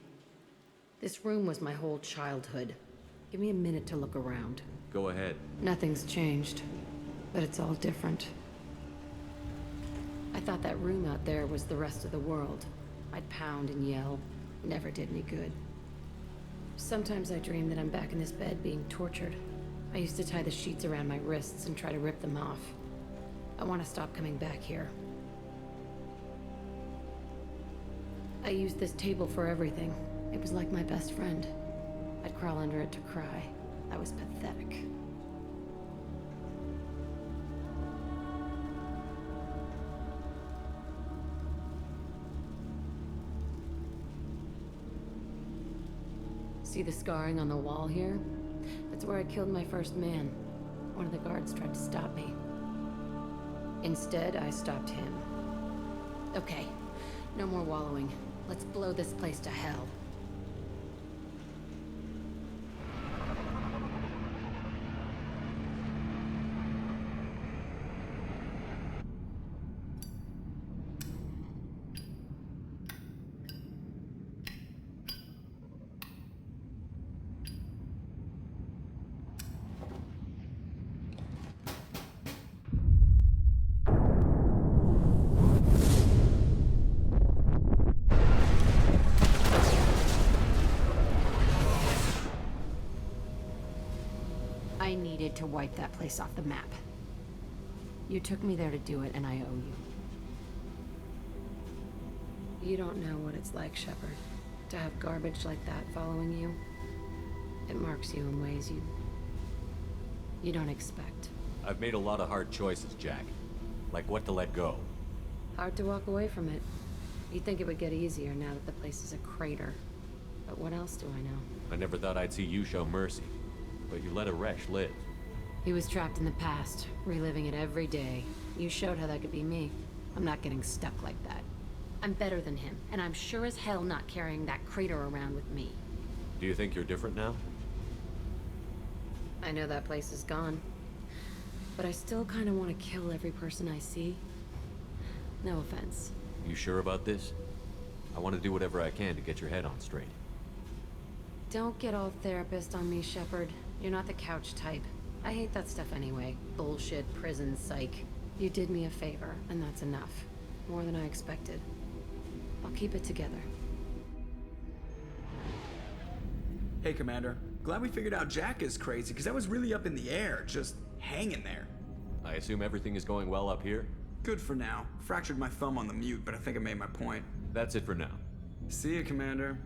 This room was my whole childhood. Give me a minute to look around. Go ahead. Nothing's changed, but it's all different. I thought that room out there was the rest of the world. I'd pound and yell. Never did any good. Sometimes I dream that I'm back in this bed being tortured. I used to tie the sheets around my wrists and try to rip them off. I want to stop coming back here. I used this table for everything. It was like my best friend. I'd crawl under it to cry. I was pathetic. See the scarring on the wall here? That's where I killed my first man. One of the guards tried to stop me. Instead, I stopped him. Okay, no more wallowing. Let's blow this place to hell. I needed to wipe that place off the map. You took me there to do it, and I owe you. You don't know what it's like, Shepard, to have garbage like that following you. It marks you in ways you don't expect. I've made a lot of hard choices, Jack. Like what to let go. Hard to walk away from it. You'd think it would get easier now that the place is a crater. But what else do I know? I never thought I'd see you show mercy. But you let a Resh live. He was trapped in the past, reliving it every day. You showed how that could be me. I'm not getting stuck like that. I'm better than him, and I'm sure as hell not carrying that crater around with me. Do you think you're different now? I know that place is gone. But I still kind of want to kill every person I see. No offense. You sure about this? I want to do whatever I can to get your head on straight. Don't get all therapist on me, Shepard. You're not the couch type. I hate that stuff anyway. Bullshit, prison, psych. You did me a favor, and that's enough. More than I expected. I'll keep it together. Hey, Commander. Glad we figured out Jack is crazy, because I was really up in the air, just hanging there. I assume everything is going well up here? Good for now. Fractured my thumb on the mute, but I think I made my point. That's it for now. See ya, Commander.